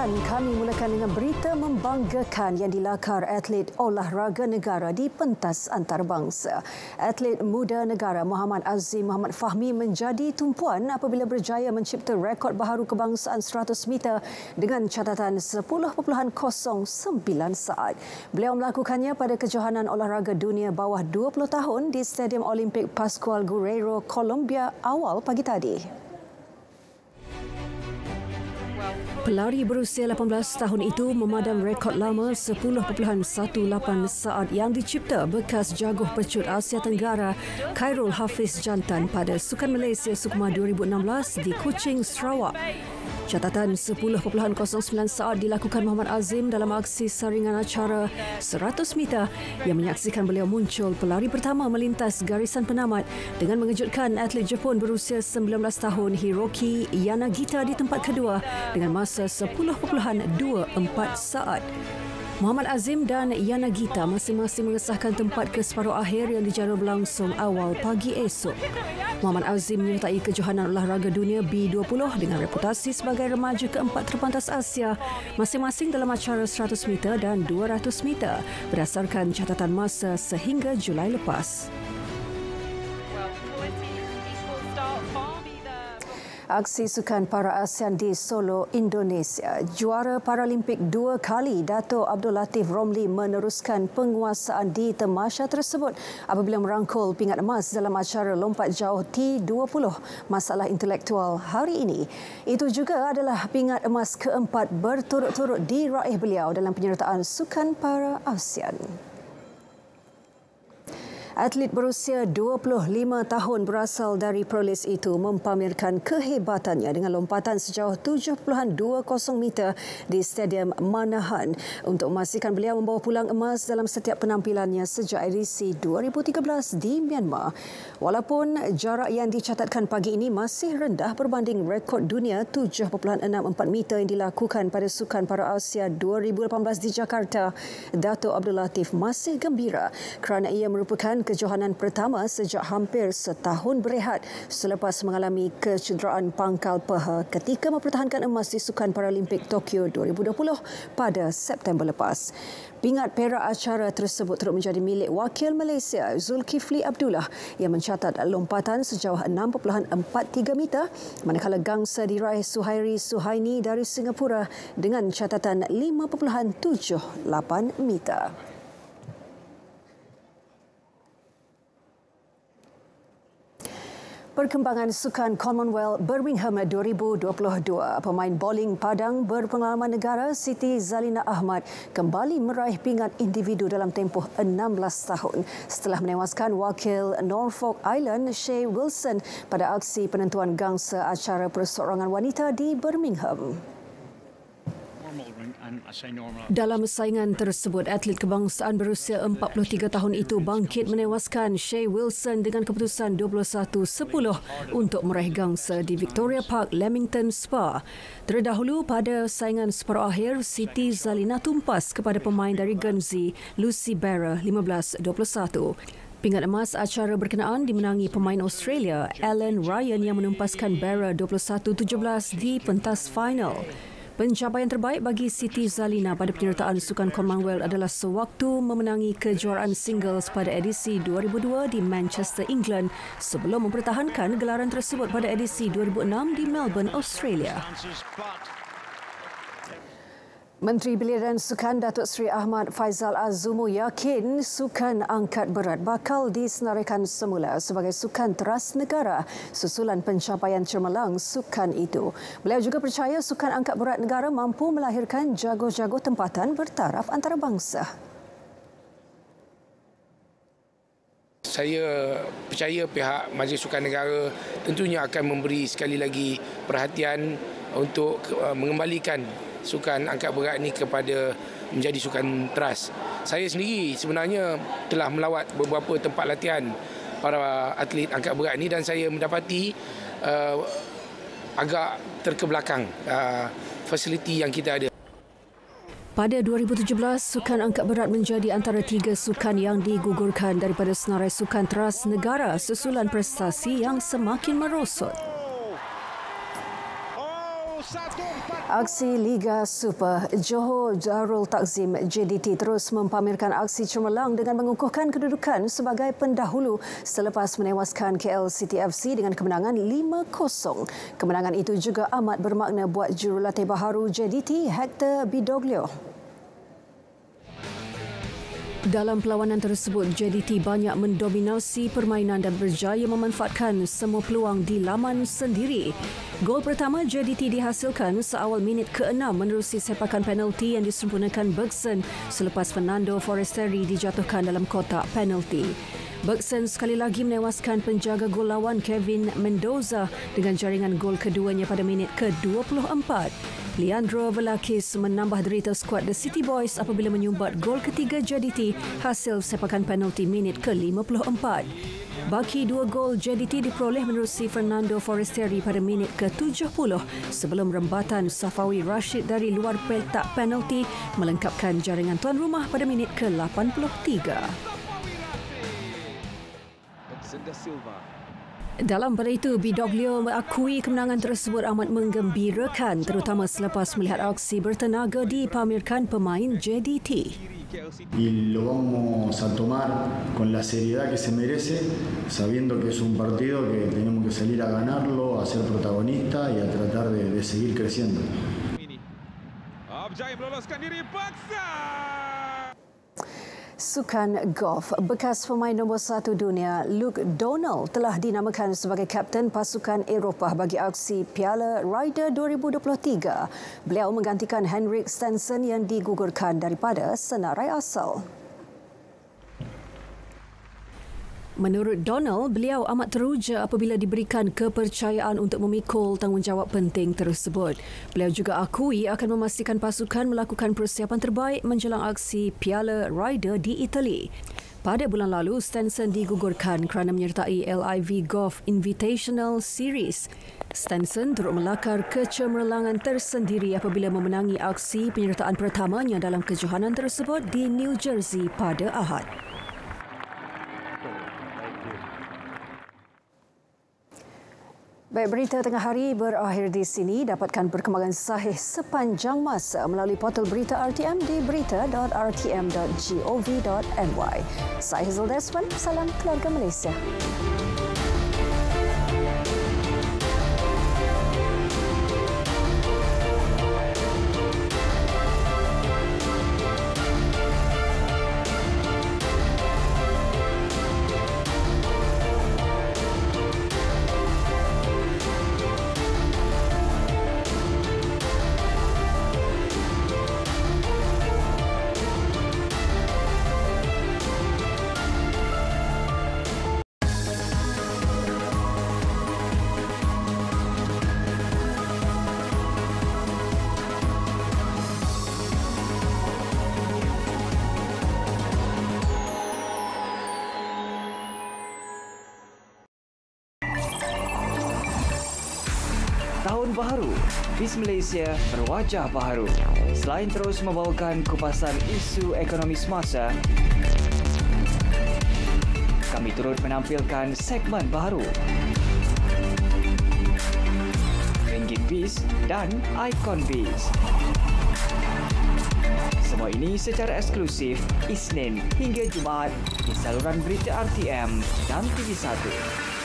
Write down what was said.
Dan kami mulakan dengan berita membanggakan yang dilakar atlet olahraga negara di pentas antarabangsa. Atlet muda negara Muhammad Azim Muhammad Fahmi menjadi tumpuan apabila berjaya mencipta rekod baharu kebangsaan 100 meter dengan catatan 10.09 saat. Beliau melakukannya pada kejohanan olahraga dunia bawah 20 tahun di Stadium Olimpik Pascual Guerrero, Colombia awal pagi tadi. Pelari berusia 18 tahun itu memadam rekod lama 10.18 saat yang dicipta bekas jaguh pecut Asia Tenggara Khairul Hafiz Jantan pada Sukan Malaysia Sukma 2016 di Kuching, Sarawak. Catatan 10.09 saat dilakukan Muhammad Azim dalam aksi saringan acara 100 meter yang menyaksikan beliau muncul pelari pertama melintas garisan penamat dengan mengejutkan atlet Jepun berusia 19 tahun Hiroki Yanagita di tempat kedua dengan masa 10.24 saat. Muhammad Azim dan Yanagita masing-masing mengesahkan tempat ke separuh akhir yang dijadual berlangsung awal pagi esok. Muhammad Azim menyertai kejohanan olahraga dunia B20 dengan reputasi sebagai remaja keempat terpantas Asia, masing-masing dalam acara 100 meter dan 200 meter berdasarkan catatan masa sehingga Julai lepas. Aksi Sukan Para ASEAN di Solo, Indonesia. Juara Paralimpik 2 kali Dato' Abdul Latif Romli meneruskan penguasaan di tamasya tersebut apabila merangkul pingat emas dalam acara lompat jauh T20 masalah intelektual hari ini. Itu juga adalah pingat emas keempat berturut-turut diraih beliau dalam penyertaan Sukan Para ASEAN. Atlet berusia 25 tahun berasal dari Perlis itu mempamerkan kehebatannya dengan lompatan sejauh 7.20 meter di Stadium Manahan untuk memastikan beliau membawa pulang emas dalam setiap penampilannya sejak edisi 2013 di Myanmar. Walaupun jarak yang dicatatkan pagi ini masih rendah berbanding rekod dunia 7.64 meter yang dilakukan pada Sukan Para Asia 2018 di Jakarta, Dato' Abdul Latif masih gembira kerana ia merupakan kejohanan pertama sejak hampir setahun berehat selepas mengalami kecederaan pangkal paha ketika mempertahankan emas di Sukan Paralimpik Tokyo 2020 pada September lepas. Pingat perak acara tersebut turut menjadi milik wakil Malaysia Zulkifli Abdullah yang mencatat lompatan sejauh 6.43 meter, manakala gangsa diraih Suhairi Suhaini dari Singapura dengan catatan 5.78 meter. Perkembangan Sukan Commonwealth Birmingham 2022. Pemain bowling padang berpengalaman negara Siti Zalina Ahmad kembali meraih pingat individu dalam tempoh 16 tahun setelah menewaskan wakil Norfolk Island Shay Wilson pada aksi penentuan gangsa acara perseorangan wanita di Birmingham. Dalam saingan tersebut, atlet kebangsaan berusia 43 tahun itu bangkit menewaskan Shay Wilson dengan keputusan 21-10 untuk meraih gangsa di Victoria Park, Leamington Spa. Terdahulu pada saingan separuh akhir, Siti Zalina tumpas kepada pemain dari Guernsey, Lucy Barra 15-21. Pingat emas acara berkenaan dimenangi pemain Australia, Alan Ryan yang menumpaskan Barra 21-17 di pentas final. Pencapaian terbaik bagi Siti Zalina pada penyertaan Sukan Commonwealth adalah sewaktu memenangi kejuaraan singles pada edisi 2002 di Manchester, England sebelum mempertahankan gelaran tersebut pada edisi 2006 di Melbourne, Australia. Menteri Belia dan Sukan Datuk Seri Ahmad Faizal Azumu yakin sukan angkat berat bakal disenaraikan semula sebagai sukan teras negara susulan pencapaian cemerlang sukan itu. Beliau juga percaya sukan angkat berat negara mampu melahirkan jago-jago tempatan bertaraf antarabangsa. Saya percaya pihak Majlis Sukan Negara tentunya akan memberi sekali lagi perhatian untuk mengembalikan sukan angkat berat ini kepada menjadi sukan teras. Saya sendiri sebenarnya telah melawat beberapa tempat latihan para atlet angkat berat ini dan saya mendapati agak terkebelakang fasiliti yang kita ada. Pada 2017, sukan angkat berat menjadi antara 3 sukan yang digugurkan daripada senarai sukan teras negara susulan prestasi yang semakin merosot. Aksi Liga Super Johor Darul Takzim JDT terus mempamerkan aksi cemerlang dengan mengukuhkan kedudukan sebagai pendahulu selepas menewaskan KL City FC dengan kemenangan 5-0. Kemenangan itu juga amat bermakna buat jurulatih baharu JDT Hector Bidoglio. Dalam perlawanan tersebut, JDT banyak mendominasi permainan dan berjaya memanfaatkan semua peluang di laman sendiri. Gol pertama JDT dihasilkan seawal minit ke-6 menerusi sepakan penalti yang disempurnakan Bergson selepas Fernando Forestieri dijatuhkan dalam kotak penalti. Bergson sekali lagi menewaskan penjaga gol lawan Kevin Mendoza dengan jaringan gol keduanya pada minit ke-24. Leandro Velakis menambah derita skuad The City Boys apabila menyumbat gol ketiga JDT hasil sepakan penalti minit ke-54. Baki dua gol JDT diperoleh menerusi Fernando Forestieri pada minit ke-70 sebelum rembatan Safawi Rashid dari luar petak penalti melengkapkan jaringan tuan rumah pada minit ke-83. Dalam pada itu, Bidoglio mengakui kemenangan tersebut amat menggembirakan terutama selepas melihat aksi bertenaga dipamerkan pemain JDT. Y lo vamos a tomar con la seriedad que se merece, sabiendo que es un partido que tenemos que salir a ganarlo, a ser protagonista y a tratar de seguir creciendo. Abjai meloloskan diri paksa. Sukan golf, bekas pemain nombor 1 dunia Luke Donald telah dinamakan sebagai kapten pasukan Eropah bagi aksi Piala Ryder 2023. Beliau menggantikan Henrik Stenson yang digugurkan daripada senarai asal. Menurut Donald, beliau amat teruja apabila diberikan kepercayaan untuk memikul tanggungjawab penting tersebut. Beliau juga akui akan memastikan pasukan melakukan persiapan terbaik menjelang aksi Piala Ryder di Itali. Pada bulan lalu, Stenson digugurkan kerana menyertai LIV Golf Invitational Series. Stenson turut melakar kecemerlangan tersendiri apabila memenangi aksi penyertaan pertamanya dalam kejohanan tersebut di New Jersey pada Ahad. Baik, berita tengah hari berakhir di sini. Dapatkan perkembangan sahih sepanjang masa melalui portal berita RTM di berita.rtm.gov.my. Saya Hazel Deswan, salam keluarga Malaysia. Tahun baharu, BIS Malaysia berwajah baharu. Selain terus membawakan kupasan isu ekonomi semasa, kami turut menampilkan segmen baharu, Ringgit BIS dan Ikon BIS. Semua ini secara eksklusif Isnin hingga Jumaat di saluran berita RTM dan TV1.